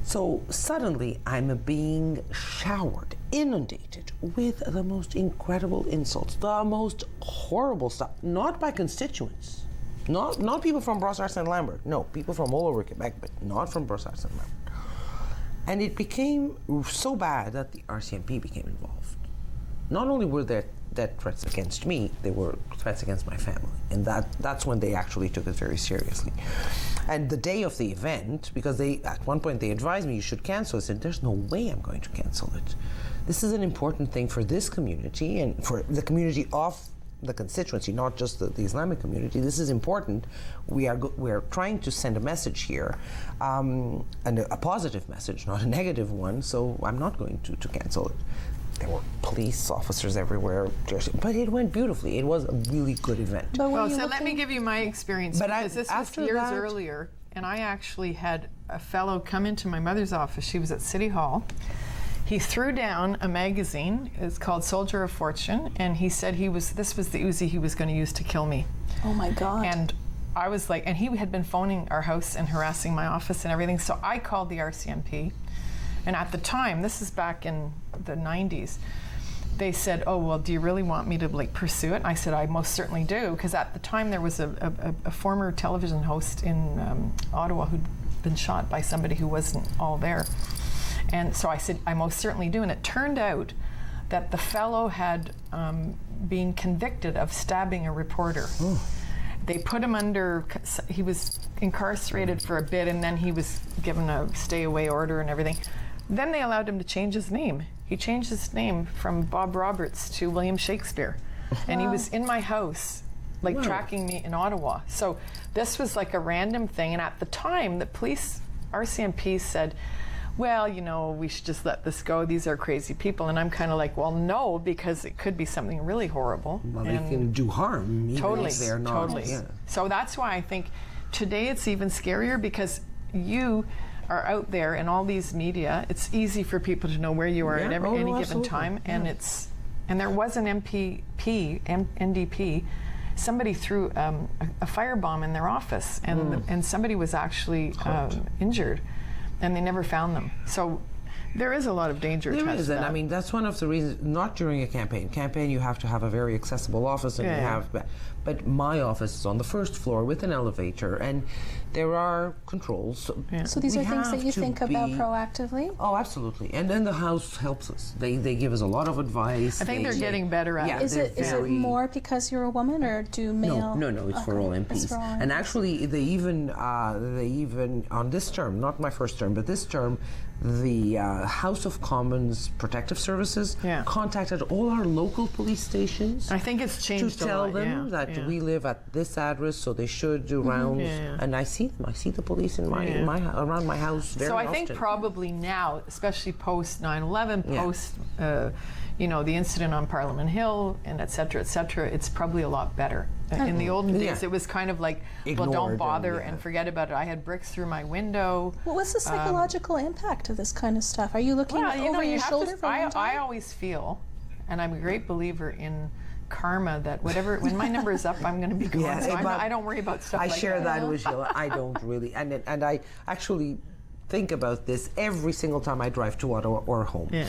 [SPEAKER 3] So suddenly I'm being showered, inundated with the most incredible insults, the most horrible stuff, not by constituents, not people from Brossard and Lambert, no, people from all over Quebec, but not from Brossard and Lambert. And it became so bad that the RCMP became involved. Not only were there death threats against me, they were threats against my family. And that's when they actually took it very seriously. And the day of the event, because at one point they advised me you should cancel, I said, there's no way I'm going to cancel it. This is an important thing for this community and for the community of the constituency, not just the Islamic community. This is important. We are trying to send a message here, and a positive message, not a negative one, so I'm not going to cancel it. There were police officers everywhere, but it went beautifully. It was a really good event.
[SPEAKER 2] Well, so let me give you my experience, because this was years earlier, and I actually had a fellow come into my mother's office. She was at City Hall. He threw down a magazine. It's called Soldier of Fortune, and he said this was the Uzi he was going to use to kill me.
[SPEAKER 1] Oh my God.
[SPEAKER 2] And I was like, and he had been phoning our house and harassing my office and everything, so I called the RCMP. And at the time, this is back in the 90s, they said, oh, well, do you really want me to pursue it? And I said, I most certainly do, because at the time there was a former television host in Ottawa who'd been shot by somebody who wasn't all there. And so I said, I most certainly do. And it turned out that the fellow had been convicted of stabbing a reporter. Ooh. They put him he was incarcerated for a bit, and then he was given a stay-away order and everything. Then they allowed him to change his name. He changed his name from Bob Roberts to William Shakespeare. And he was in my house, tracking me in Ottawa. So this was like a random thing. And at the time, the police, RCMP said, well, we should just let this go. These are crazy people. And I'm kind of like, well, no, because it could be something really horrible.
[SPEAKER 3] Well, they can do harm, even if they're not.
[SPEAKER 2] Totally. Yeah. So that's why I think today it's even scarier, because you are out there in all these media. It's easy for people to know where you are at any given time. And and there was an NDP, somebody threw a firebomb in their office, and somebody was actually injured. and they never found them. So there is a lot of danger
[SPEAKER 3] There
[SPEAKER 2] attached
[SPEAKER 3] is,
[SPEAKER 2] to
[SPEAKER 3] and
[SPEAKER 2] that.
[SPEAKER 3] I mean that's one of the reasons. Not during a campaign. Campaign, you have to have a very accessible office, and
[SPEAKER 2] Yeah,
[SPEAKER 3] you
[SPEAKER 2] yeah.
[SPEAKER 3] have. But my office is on the first floor with an elevator, and there are controls.
[SPEAKER 1] So these
[SPEAKER 3] We
[SPEAKER 1] are things that
[SPEAKER 3] have
[SPEAKER 1] you
[SPEAKER 3] to
[SPEAKER 1] think about
[SPEAKER 3] be-
[SPEAKER 1] proactively?
[SPEAKER 3] Oh, absolutely. And then the house helps us. They give us a lot of advice.
[SPEAKER 2] I think they're getting better at
[SPEAKER 3] Yeah,
[SPEAKER 2] it.
[SPEAKER 1] Is
[SPEAKER 3] they're
[SPEAKER 1] it
[SPEAKER 3] very-
[SPEAKER 1] more because you're a woman, or do male?
[SPEAKER 3] No, it's for all
[SPEAKER 1] Okay,
[SPEAKER 3] MPs.
[SPEAKER 1] it's for all
[SPEAKER 3] And
[SPEAKER 1] MPs.
[SPEAKER 3] actually, they even on this term, not my first term, but this term, the House of Commons Protective Services
[SPEAKER 2] Yeah.
[SPEAKER 3] contacted all our local police stations
[SPEAKER 2] I think it's
[SPEAKER 3] to
[SPEAKER 2] changed a
[SPEAKER 3] tell
[SPEAKER 2] lot,
[SPEAKER 3] them
[SPEAKER 2] yeah,
[SPEAKER 3] that
[SPEAKER 2] yeah.
[SPEAKER 3] we live at this address, so they should do rounds.
[SPEAKER 2] Yeah, yeah.
[SPEAKER 3] And I see them. I see the police in my,
[SPEAKER 2] Yeah.
[SPEAKER 3] around my house very
[SPEAKER 2] So I
[SPEAKER 3] often.
[SPEAKER 2] think probably now, especially post 9/11,
[SPEAKER 3] Yeah.
[SPEAKER 2] post the incident on Parliament Hill, and et cetera, it's probably a lot better. In the olden days,
[SPEAKER 3] Yeah.
[SPEAKER 2] it was kind of like, well,
[SPEAKER 3] Ignored
[SPEAKER 2] don't
[SPEAKER 3] and,
[SPEAKER 2] bother
[SPEAKER 3] yeah.
[SPEAKER 2] and forget about it. I had bricks through my window.
[SPEAKER 1] Well, what's the psychological impact of this kind of stuff? Are you looking
[SPEAKER 2] Well,
[SPEAKER 1] over
[SPEAKER 2] you
[SPEAKER 1] your
[SPEAKER 2] have
[SPEAKER 1] shoulder
[SPEAKER 2] to,
[SPEAKER 1] for a long
[SPEAKER 2] I
[SPEAKER 1] time?
[SPEAKER 2] always feel, and I'm a great believer in karma, that when my number is up, I'm going to be gone.
[SPEAKER 3] Yeah,
[SPEAKER 2] So
[SPEAKER 3] but
[SPEAKER 2] I don't worry about stuff
[SPEAKER 3] I
[SPEAKER 2] like
[SPEAKER 3] share
[SPEAKER 2] that.
[SPEAKER 3] that with you. I don't really, and I actually think about this every single time I drive to Ottawa or home.
[SPEAKER 2] Yeah.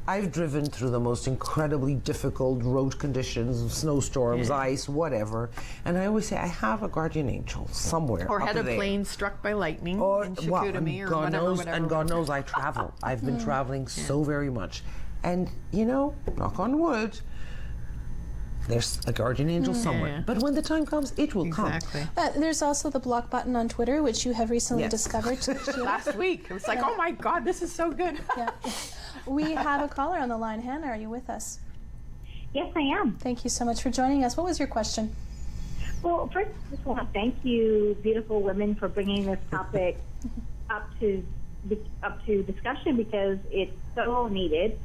[SPEAKER 3] I've driven through the most incredibly difficult road conditions, snowstorms, ice, whatever, and I always say I have a guardian angel somewhere.
[SPEAKER 2] Or
[SPEAKER 3] up
[SPEAKER 2] had a
[SPEAKER 3] there.
[SPEAKER 2] plane struck by lightning
[SPEAKER 3] Or,
[SPEAKER 2] in
[SPEAKER 3] well,
[SPEAKER 2] Chicoutimi,
[SPEAKER 3] and
[SPEAKER 2] or
[SPEAKER 3] God
[SPEAKER 2] whatever,
[SPEAKER 3] knows,
[SPEAKER 2] whatever.
[SPEAKER 3] and God knows I travel. I've been traveling so very much, and knock on wood, there's a guardian angel somewhere.
[SPEAKER 2] yeah.
[SPEAKER 3] But when the time comes, it will
[SPEAKER 2] Exactly.
[SPEAKER 1] There's also the block button on Twitter, which you have recently
[SPEAKER 3] Yes.
[SPEAKER 1] discovered. Sheila.
[SPEAKER 2] Last week, it was like, oh my God, this is so good.
[SPEAKER 1] Yeah. We have a caller on the line. Hannah, are you with us?
[SPEAKER 4] Yes, I am.
[SPEAKER 1] Thank you so much for joining us. What was your question?
[SPEAKER 4] Well, first, I just want to thank you, beautiful women, for bringing this topic up to discussion, because it's so needed.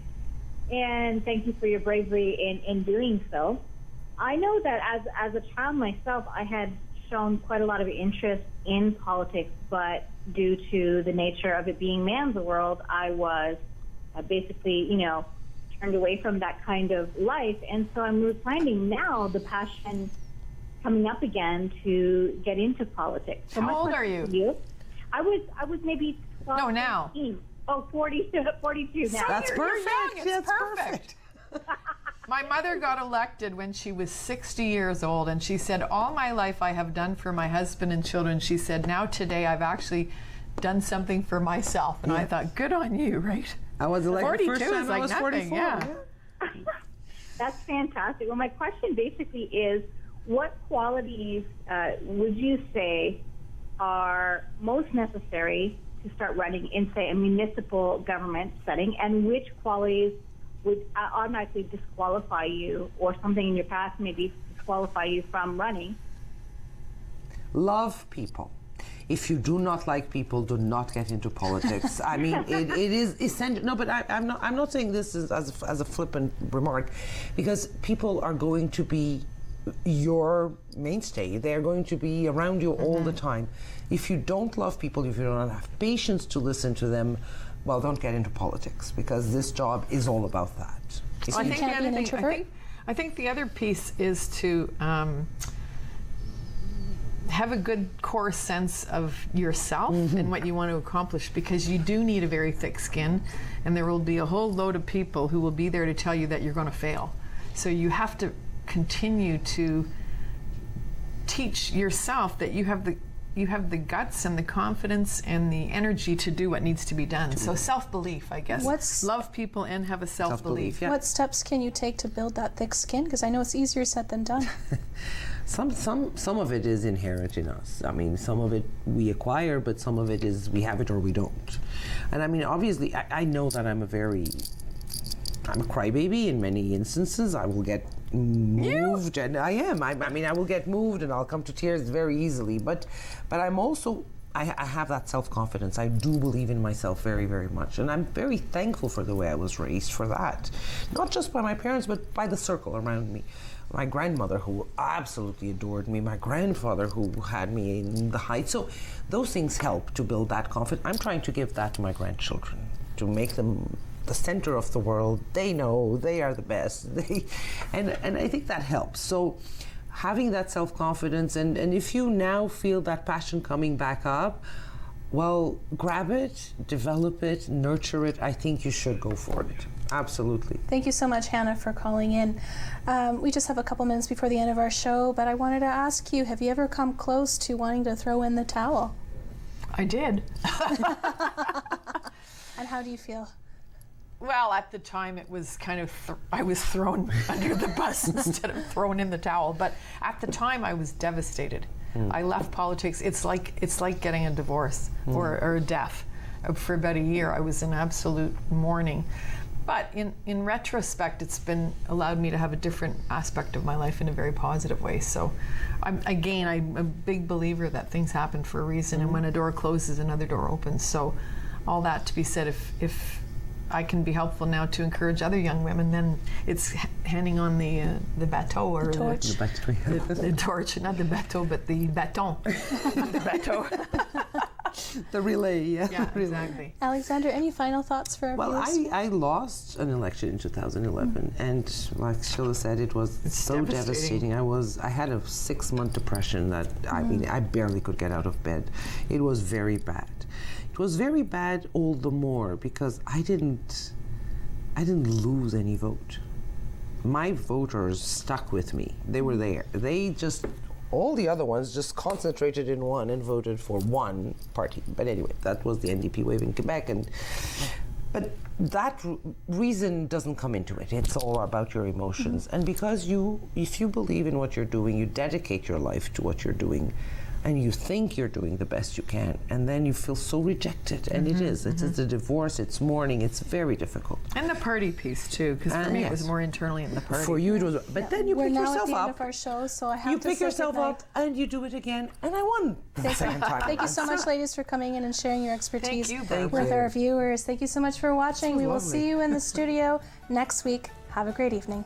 [SPEAKER 4] And thank you for your bravery in doing so. I know that as a child myself, I had shown quite a lot of interest in politics, but due to the nature of it being man's world, I was basically, turned away from that kind of life. And so I'm finding now the passion coming up again to get into politics. So
[SPEAKER 2] How
[SPEAKER 4] my
[SPEAKER 2] old are
[SPEAKER 4] question
[SPEAKER 2] you?
[SPEAKER 4] to I was maybe 12,
[SPEAKER 2] No, now.
[SPEAKER 4] 13. Oh, 42 now.
[SPEAKER 3] That's
[SPEAKER 2] You're
[SPEAKER 3] perfect.
[SPEAKER 2] young, it's
[SPEAKER 3] That's
[SPEAKER 2] perfect. My mother got elected when she was 60 years old, and she said, all my life I have done for my husband and children. She said, now today I've actually done something for myself. And I thought, good on you, right?
[SPEAKER 3] I was elected
[SPEAKER 2] 42
[SPEAKER 3] first time
[SPEAKER 2] is
[SPEAKER 3] I
[SPEAKER 2] like
[SPEAKER 3] was
[SPEAKER 2] nothing,
[SPEAKER 3] 44.
[SPEAKER 2] yeah.
[SPEAKER 4] That's fantastic. Well, my question basically is, what qualities would you say are most necessary to start running in, say, a municipal government setting, and which qualities would automatically disqualify you, or something in your past maybe disqualify you from running?
[SPEAKER 3] Love people. If you do not like people, do not get into politics. I mean, it is essential. No, but I'm not saying this as a flippant remark, because people are going to be your mainstay. They are going to be around you all the time. If you don't love people, if you don't have patience to listen to them, well, don't get into politics, because this job is all about that.
[SPEAKER 2] Well, I think
[SPEAKER 1] can't
[SPEAKER 2] the
[SPEAKER 1] be
[SPEAKER 2] other
[SPEAKER 1] an
[SPEAKER 2] thing,
[SPEAKER 1] introvert?
[SPEAKER 2] I think the other piece is to have a good core sense of yourself and what you want to accomplish, because you do need a very thick skin, and there will be a whole load of people who will be there to tell you that you're going to fail. So you have to continue to teach yourself that you have the guts and the confidence and the energy to do what needs to be done. So self-belief, I guess. Love people and have a self-belief.
[SPEAKER 3] Yeah.
[SPEAKER 1] What steps can you take to build that thick skin? Because I know it's easier said than done.
[SPEAKER 3] Some of it is inherent in us. I mean, some of it we acquire, but some of it is we have it or we don't. And I mean, obviously, I know that I'm a crybaby in many instances. I will get moved, and I am. I mean, I will get moved, and I'll come to tears very easily. But I'm also, I have that self-confidence. I do believe in myself very, very much, and I'm very thankful for the way I was raised for that. Not just by my parents, but by the circle around me. My grandmother, who absolutely adored me, my grandfather, who had me in the heights. So those things help to build that confidence. I'm trying to give that to my grandchildren, to make them the center of the world. They know they are the best. And I think that helps. So having that self-confidence, and if you now feel that passion coming back up, Well, grab it, develop it, nurture it. I think you should go for it. Absolutely.
[SPEAKER 1] Thank you so much, Hannah, for calling in. We just have a couple minutes before the end of our show, but I wanted to ask you, have you ever come close to wanting to throw in the towel?
[SPEAKER 2] I did.
[SPEAKER 1] And how do you feel?
[SPEAKER 2] Well, at the time it was kind of, I was thrown under the bus instead of thrown in the towel. But at the time I was devastated. I left politics. It's like getting a divorce or a death. For about a year I was in absolute mourning. But in retrospect, it's been allowed me to have a different aspect of my life in a very positive way. So I'm a big believer that things happen for a reason, and when a door closes, another door opens. So all that to be said, if I can be helpful now to encourage other young women, then it's handing on the bateau or
[SPEAKER 1] the torch.
[SPEAKER 2] The torch, not the bateau, but the baton. The bateau.
[SPEAKER 3] The relay, yeah.
[SPEAKER 2] Yeah, exactly.
[SPEAKER 1] Alexander, any final thoughts for our
[SPEAKER 3] Well,
[SPEAKER 1] viewers?
[SPEAKER 3] I lost an election in 2011, and like Sheila said, it was so devastating. I had a 6-month depression that I mean, I barely could get out of bed. It was very bad. It was very bad all the more because I didn't lose any vote. My voters stuck with me. They were there. All the other ones just concentrated in one and voted for one party. But anyway, that was the NDP wave in Quebec. But that reason doesn't come into it. It's all about your emotions. And because if you believe in what you're doing, you dedicate your life to what you're doing, and you think you're doing the best you can, and then you feel so rejected. And it is. It's a divorce, it's mourning, it's very difficult.
[SPEAKER 2] And the party piece too, because for me it was more internally in the party.
[SPEAKER 3] For you it was, but then you
[SPEAKER 1] We're
[SPEAKER 3] pick
[SPEAKER 1] now
[SPEAKER 3] yourself
[SPEAKER 1] at the end
[SPEAKER 3] up.
[SPEAKER 1] of our show, so I have
[SPEAKER 3] You
[SPEAKER 1] to
[SPEAKER 3] pick
[SPEAKER 1] say
[SPEAKER 3] yourself
[SPEAKER 1] goodnight.
[SPEAKER 3] up and you do it again, and I won the second time.
[SPEAKER 1] Thank you so much, ladies, for coming in and sharing your expertise
[SPEAKER 2] you,
[SPEAKER 1] with
[SPEAKER 2] Barbara.
[SPEAKER 1] our viewers. Thank you so much for watching. We will
[SPEAKER 3] lovely.
[SPEAKER 1] see you in the studio next week. Have a great evening.